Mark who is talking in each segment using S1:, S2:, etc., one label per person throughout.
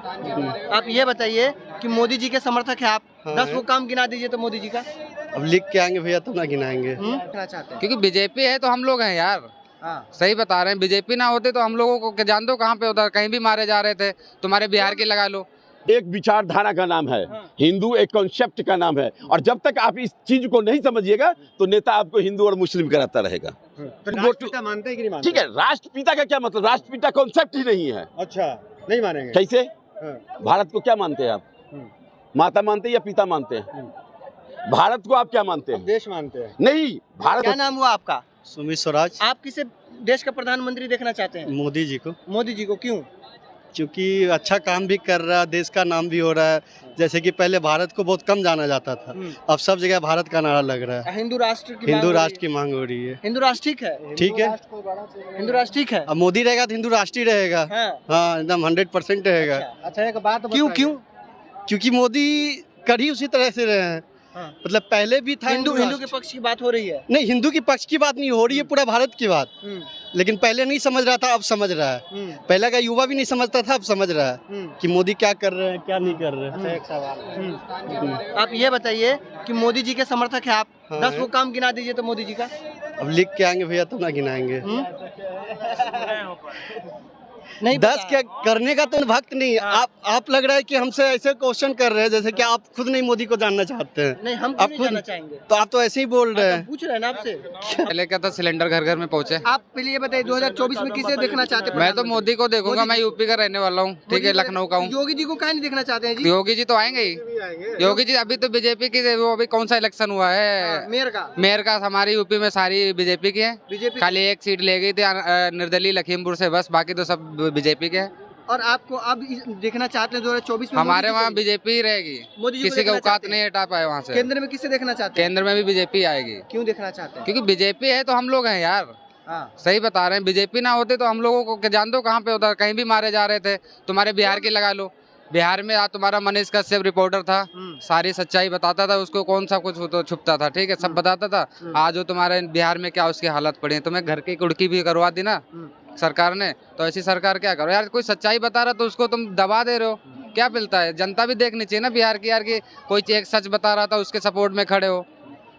S1: आप ये बताइए कि मोदी जी के समर्थक है आप।
S2: हाँ
S1: 10 वो काम गिना दीजिए तो मोदी जी का।
S2: अब लिख के आएंगे भैया तो ना गिनाएंगे।
S1: कहना चाहते हैं।
S3: क्योंकि बीजेपी है तो हम लोग हैं यार।
S1: हाँ।
S3: सही बता रहे हैं, बीजेपी ना होते तो हम लोगों को जान दो कहाँ पे होता, कहीं भी मारे जा रहे थे। तुम्हारे बिहार की लगा लो।
S4: एक विचारधारा का नाम है, हिंदू एक कॉन्सेप्ट का नाम है, और जब तक आप इस चीज को नहीं समझिएगा तो नेता आपको हिंदू और मुस्लिम कराता रहेगा।
S2: राष्ट्रपिता मानते हैं कि नहीं मानते?
S4: ठीक है, राष्ट्रपिता का क्या मतलब? राष्ट्रपिता कॉन्सेप्ट ही नहीं है।
S2: अच्छा, नहीं मानेंगे
S4: कैसे?
S2: हाँ।
S4: भारत को क्या मानते हैं आप? माता मानते हैं या पिता मानते हैं? भारत को आप क्या मानते हैं?
S2: देश मानते हैं।
S4: नहीं, भारत
S1: क्या नाम हुआ आपका?
S2: सुमित स्वराज।
S1: आप किसे देश का प्रधानमंत्री देखना चाहते हैं?
S2: मोदी जी को,
S1: मोदी जी को। क्यों?
S2: क्योंकि अच्छा काम भी कर रहा है, देश का नाम भी हो रहा है। जैसे कि पहले भारत को बहुत कम जाना जाता था, अब सब जगह भारत का नारा लग रहा है।
S1: हिंदू राष्ट्र की
S2: हिंदू राष्ट्र की मांग हो रही है।
S1: हिंदू राष्ट्र ठीक है।
S2: ठीक है,
S1: हिंदू राष्ट्र ठीक है।
S2: अब मोदी रहेगा तो हिंदू राष्ट्र ही रहेगा। हाँ, एकदम 100% रहेगा।
S1: अच्छा एक बात क्यों?
S2: क्योंकि मोदी कर ही उसी तरह से रहे हैं। मतलब पहले भी था
S1: हिंदू के पक्ष की बात हो रही है।
S2: नहीं, हिंदू की पक्ष की बात नहीं हो रही है, पूरा भारत की बात। लेकिन पहले नहीं समझ रहा था, अब समझ रहा है। पहले का युवा भी नहीं समझता था, अब समझ रहा है कि मोदी क्या कर रहे हैं, क्या नहीं कर रहे हैं। एक सवाल
S1: आप ये बताइए कि मोदी जी के समर्थक है आप। 10 वो काम गिना दीजिए तो मोदी जी का।
S2: अब लिख के आएंगे भैया तो ना गिनाएंगे।
S1: नहीं
S2: 10 क्या करने का तो भक्त नहीं। आप लग रहा है कि हमसे ऐसे क्वेश्चन कर रहे हैं जैसे कि आप खुद नहीं मोदी को जानना चाहते हैं।
S1: नहीं, हम
S2: आप
S1: खुद
S2: खुद
S1: जानना चाहेंगे।
S2: तो आप तो ऐसे ही बोल रहे हैं।
S1: पूछ रहे हैं ना आपसे।
S3: पहले क्या था, सिलेंडर घर घर में पहुंचे।
S1: आप पहले ये बताइए 2024 में किसे देखना चाहते हैं?
S3: मैं तो मोदी को देखूंगा, मैं यूपी का रहने वाला हूँ, ठीक है, लखनऊ का हूँ।
S1: योगी जी को क्या नहीं देखना चाहते हैं जी?
S3: योगी जी तो आएंगे ही। योगी जी अभी तो बीजेपी की, वो अभी कौन सा इलेक्शन हुआ है? मेयर का हमारी यूपी में सारी बीजेपी की है। खाली एक सीट ले गई थी निर्दलीय लखीमपुर से, बस, बाकी तो सब बीजेपी के है।
S1: और आपको अब देखना चाहते हैं 2024 में?
S3: हमारे वहाँ बीजेपी ही रहेगी, किसी का औकात नहीं हटा पाए वहाँ से।
S1: केंद्र में किसे देखना चाहते हैं?
S3: केंद्र में भी बीजेपी आएगी।
S1: क्यों देखना चाहते हैं?
S3: क्योंकि बीजेपी है तो हम लोग हैं यार। सही बता रहे हैं, बीजेपी ना होते तो हम लोगों को जान दो कहाँ पे होता, कहीं भी मारे जा रहे थे। तुम्हारे बिहार की लगा लो। बिहार में आज तुम्हारा मनीष कश्यप रिपोर्टर था, सारी सच्चाई बताता था, उसको कौन सा कुछ तो छुपता था, ठीक है, सब बताता था। आज वो तुम्हारे बिहार में क्या उसकी हालत पड़ी है। तुम्हें घर की कुड़की भी करवा दी ना सरकार ने, तो ऐसी सरकार क्या करो यार। कोई सच्चाई बता रहा तो उसको तुम दबा दे रहे हो, क्या मिलता है? जनता भी देखनी चाहिए ना बिहार की यार, की कोई एक सच बता रहा था उसके सपोर्ट में खड़े हो।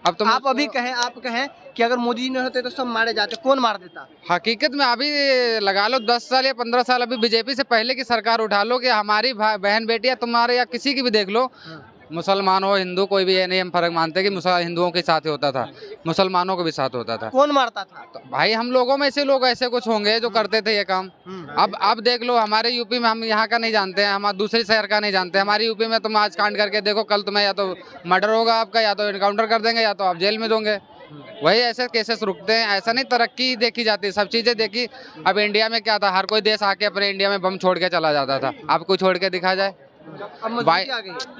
S3: अब तुम
S1: आप अभी कहें कि अगर मोदी जी नहीं होते तो सब मारे जाते, कौन मार देता?
S3: हकीकत में अभी लगा लो 10 साल या 15 साल अभी बीजेपी से पहले की सरकार उठा लो, कि हमारी बहन बेटी या तुम्हारे या किसी की भी देख लो, मुसलमान हो हिंदू कोई भी ये नहीं हम फर्क मानते कि हिंदुओं के साथ ही होता था, मुसलमानों के भी साथ होता था।
S1: कौन मारता था?
S3: तो भाई हम लोगों में ऐसे लोग ऐसे कुछ होंगे जो करते थे ये काम। अब देख लो हमारे यूपी में, हम यहाँ का नहीं जानते हैं, हम दूसरे शहर का नहीं जानते। हमारी यूपी में तुम आज कांड करके देखो, कल तुम्हें या तो मर्डर होगा आपका, या तो इनकाउंटर कर देंगे, या तो आप जेल में दोगे। वही ऐसे केसेस रुकते हैं। ऐसा नहीं तरक्की देखी जाती, सब चीजें देखी। अब इंडिया में क्या था, हर कोई देश आके अपने इंडिया में बम छोड़ के चला जाता था। अब कोई छोड़ के दिखा जाए भाई?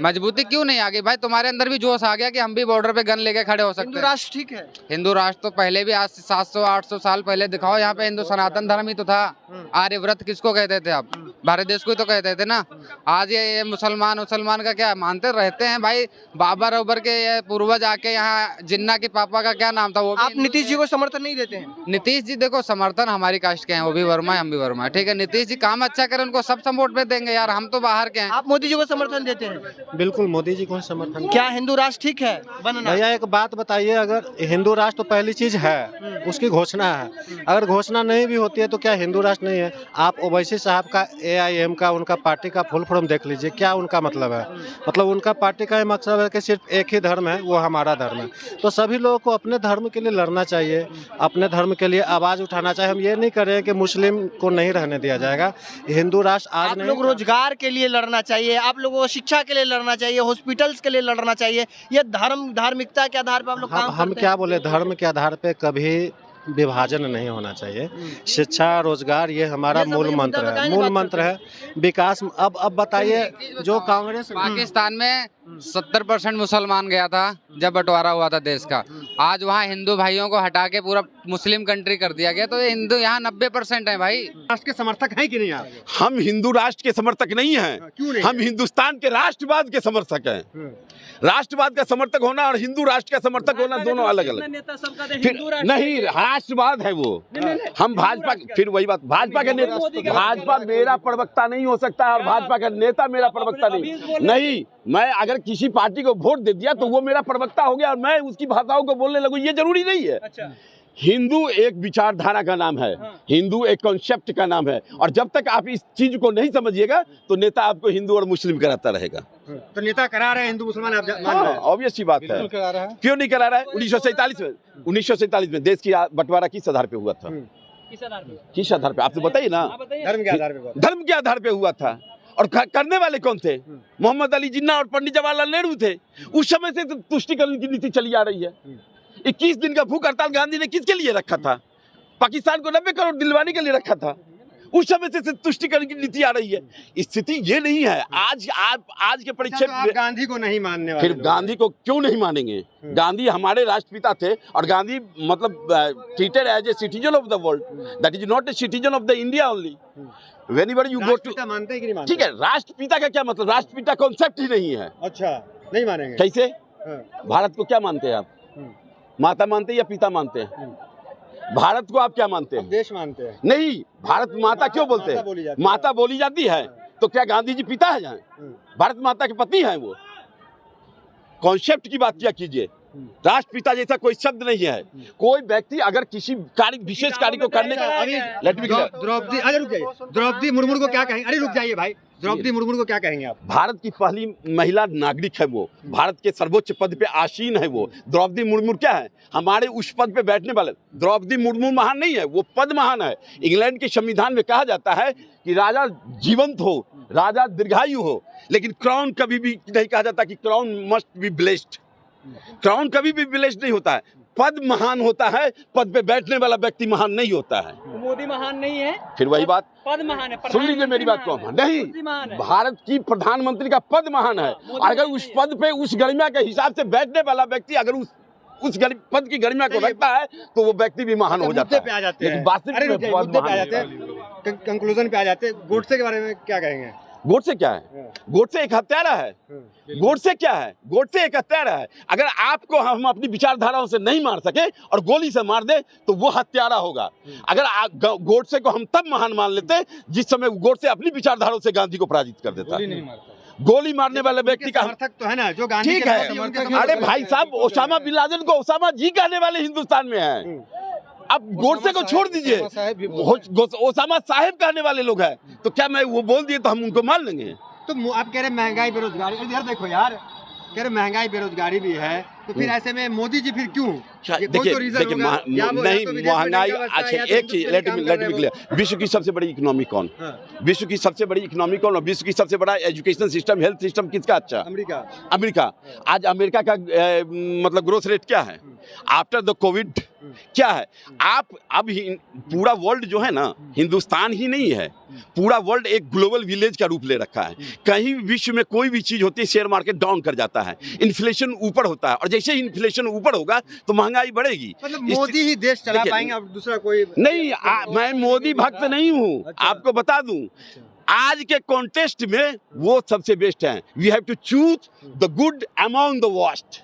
S3: मजबूती क्यों नहीं आ गई भाई? तुम्हारे अंदर भी जोश आ गया कि हम भी बॉर्डर पे गन लेके खड़े हो सकते हैं।
S1: हिंदू राष्ट्र ठीक है।
S3: हिंदू राष्ट्र तो पहले भी, आज से 700-800 साल पहले दिखाओ यहाँ पे हिंदू सनातन धर्म ही तो था। आर्यव्रत किसको कहते थे? आप भारत देश को ही तो कहते थे ना। आज ये मुसलमान का क्या मानते रहते हैं भाई? बाबर ओबर के पूर्वज आके यहाँ, जिन्ना के पापा का क्या नाम था वो?
S1: आप नीतीश जी को समर्थन नहीं देते हैं?
S3: नीतीश जी देखो, समर्थन हमारी कास्ट के हैं, वो भी वर्मा है, हम भी वर्मा है, ठीक है। नीतीश जी काम अच्छा करें, उनको सब सपोर्ट में देंगे यार, हम तो बाहर के हैं।
S1: आप मोदी जी को समर्थन देते हैं?
S2: बिल्कुल मोदी जी को समर्थन।
S1: क्या हिंदू राष्ट्र ठीक है बनना?
S2: भैया एक बात बताइए, अगर हिंदू राष्ट्र तो पहली चीज है, उसकी घोषणा है। अगर घोषणा नहीं भी होती है तो क्या हिंदू राष्ट्र नहीं है? आप ओवैसी साहब का AIM का, उनका पार्टी का फुल फॉर्म देख लीजिए, क्या उनका मतलब है। मतलब उनका पार्टी का मकसद है कि सिर्फ एक ही धर्म है, वो हमारा धर्म है। तो सभी लोगों को अपने धर्म के लिए लड़ना चाहिए, अपने धर्म के लिए आवाज उठाना चाहिए। हम ये नहीं कर रहे हैं कि मुस्लिम को नहीं रहने दिया जाएगा। हिंदू राष्ट्र आज
S1: आप
S2: नहीं,
S1: लोग रोजगार के लिए लड़ना चाहिए, आप लोगों को शिक्षा के लिए लड़ना चाहिए, हॉस्पिटल्स के लिए लड़ना चाहिए। ये धार्मिकता के आधार पर आप लोग काम
S2: हम
S1: करते
S2: क्या
S1: हैं।
S2: बोले, धर्म के आधार पे कभी विभाजन नहीं होना चाहिए। शिक्षा, रोजगार, ये हमारा मूल मंत्र है, मूल मंत्र है। विकास। अब बताइए, जो कांग्रेस
S3: पाकिस्तान में 70% मुसलमान गया था जब बंटवारा हुआ था देश का। आज वहाँ हिंदू भाइयों को हटा के पूरा मुस्लिम कंट्री कर दिया गया, तो ये हिंदू यहाँ 90% है भाई।
S2: राष्ट्र के समर्थक हैं कि नहीं आप?
S4: हम हिंदू राष्ट्र के समर्थक नहीं हैं,
S2: क्यों नहीं?
S4: हम हिंदुस्तान के राष्ट्रवाद के समर्थक हैं। राष्ट्रवाद का समर्थक होना और हिंदू राष्ट्र का समर्थक होना दोनों अलग अलग। फिर नहीं, राष्ट्रवाद है वो। हम भाजपा, फिर वही बात, भाजपा के नेता, भाजपा मेरा प्रवक्ता नहीं हो सकता और भाजपा का नेता मेरा प्रवक्ता नहीं। मैं अगर किसी पार्टी को वोट दे दिया तो वो मेरा प्रवक्ता हो गया और मैं उसकी भाषाओं को बोलने लगूं, ये जरूरी नहीं है। हिंदू एक विचारधारा का नाम है, हिंदू एक कॉन्सेप्ट का नाम है, और जब तक आप इस चीज को नहीं समझिएगा तो नेता आपको हिंदू और मुस्लिम कराता रहेगा।
S2: तो नेता करा रहे हैं हिंदू मुसलमान, आप मान रहे हैं?
S4: ऑब्वियस सी बात है, क्यों नहीं करा रहा है? 1947 में देश की बंटवारा किस आधार पे हुआ था? किस आधार पे? आप तो बताइए ना।
S2: धर्म के आधार पे?
S4: धर्म के आधार पे हुआ था। और करने वाले कौन थे? मोहम्मद अली जिन्ना और पंडित जवाहरलाल नेहरू थे। उस समय से तो तुष्टिकरण की नीति चली आ रही है। 21 दिन का भूख हड़ताल गांधी ने किसके लिए रखा था? पाकिस्तान को 90 करोड़ दिलवाने के लिए रखा था। उस समय से तुष्टिकरण की नीति आ रही है। स्थिति ये नहीं है। आज के परिक्षेप
S2: में गांधी को नहीं मानने वाले,
S4: फिर गांधी को क्यों नहीं मानेंगे? गांधी हमारे राष्ट्रपिता थे और गांधी मतलब treated as a citizen of the world, that is not a citizen of the India only. Whenever you go to,
S2: मानते हैं कि नहीं मानते?
S4: ठीक है, राष्ट्रपिता का क्या मतलब? राष्ट्रपिता कॉन्सेप्ट ही नहीं है।
S2: अच्छा, नहीं मानेंगे
S4: कैसे? भारत को क्या मानते हैं आप? माता मानते हैं या पिता मानते हैं? भारत को आप क्या मानते हैं?
S2: देश मानते हैं।
S4: नहीं, भारत माता क्यों बोलते हैं? माता बोली जाती है, तो क्या गांधी जी पिता है? जहाँ भारत माता के पति हैं वो। कॉन्सेप्ट की बात क्या कीजिए। राष्ट्रपिता जैसा कोई शब्द नहीं है। कोई व्यक्ति अगर किसी कार्य, विशेष कार्य को करने का,
S2: द्रौपदी मुर्मू को क्या कहेंगे? अरे रुक जाइए भाई, द्रौपदी मुर्मू को क्या कहेंगे आप?
S4: भारत की पहली महिला नागरिक है वो, भारत के सर्वोच्च पद पे आसीन है वो। द्रौपदी मुर्मू क्या है? हमारे उस पद पे बैठने वाले। द्रौपदी मुर्मू महान नहीं है, वो पद महान है। इंग्लैंड के संविधान में कहा जाता है कि राजा जीवंत हो, राजा दीर्घायु हो, लेकिन क्राउन कभी भी नहीं कहा जाता कि crown must be blessed. Crown कभी भी ब्लेस्ड नहीं होता है। पद महान होता है, पद पे बैठने वाला व्यक्ति महान नहीं होता है।
S5: मोदी महान नहीं है,
S4: फिर वही बात,
S5: पद महान है।
S4: सुन लीजिए मेरी बात को। नहीं, भारत की प्रधानमंत्री का पद महान है। अगर उस पद पे उस गरिमा के हिसाब से बैठने वाला व्यक्ति अगर उस पद की गरिमा को रखता है तो वो व्यक्ति भी महान हो जाता है। लेकिन वास्तविक
S2: कंक्लूजन पे आ जाते हैं। गोडसे के बारे में क्या कहेंगे?
S4: गोडसे क्या है? गोडसे एक हत्यारा है। गोडसे क्या है? गोडसे एक हत्यारा है। अगर आपको हम अपनी विचारधाराओं से नहीं मार सके और गोली से मार दे तो वो हत्यारा होगा। अगर गोडसे को हम तब महान मान लेते जिस समय गोडसे अपनी विचारधाराओं से गांधी को पराजित कर देता। गोली मारने वाले व्यक्ति का
S2: समर्थक तो है ना जो गांधी
S4: ठीक है। अरे भाई साहब, ओसामा बिन लादेन को ओसामा जी कहने वाले हिंदुस्तान में है। अब गोडसे को छोड़ दीजिए, ओसामा साहेब कहने वाले लोग हैं, तो क्या मैं वो बोल दिए तो हम उनको मान लेंगे?
S2: तो आप कह रहे महंगाई बेरोजगारी, यार देखो यार, कह रहे महंगाई बेरोजगारी भी है, तो फिर ऐसे में मोदी जी फिर क्यों?
S4: देखिए नहीं, महंगाई। अच्छा एक चीज लेट मी क्लियर, विश्व की सबसे बड़ी इकोनॉमी कौन? विश्व की सबसे बड़ी इकोनॉमी कौन और विश्व की सबसे बड़ा एजुकेशन सिस्टम, हेल्थ सिस्टम किसका अच्छा? अमेरिका। आज अमेरिका का मतलब ग्रोथ रेट क्या है आफ्टर द कोविड? क्या है? आप अब पूरा वर्ल्ड जो है ना, हिंदुस्तान ही नहीं है, पूरा वर्ल्ड एक ग्लोबल विलेज का रूप ले रखा है। कहीं विश्व में कोई भी चीज होती है, शेयर मार्केट डाउन कर जाता है, इन्फ्लेशन ऊपर होता है, और जैसे ही इन्फ्लेशन ऊपर होगा तो महंगाई बढ़ेगी।
S2: मतलब मोदी ही देश चला पाएंगे, अब दूसरा कोई
S4: नहीं। मैं मोदी भक्त नहीं हूँ। अच्छा। आपको बता दूं, आज के कॉन्टेस्ट में वो सबसे बेस्ट हैं। We have to choose the good among the worst.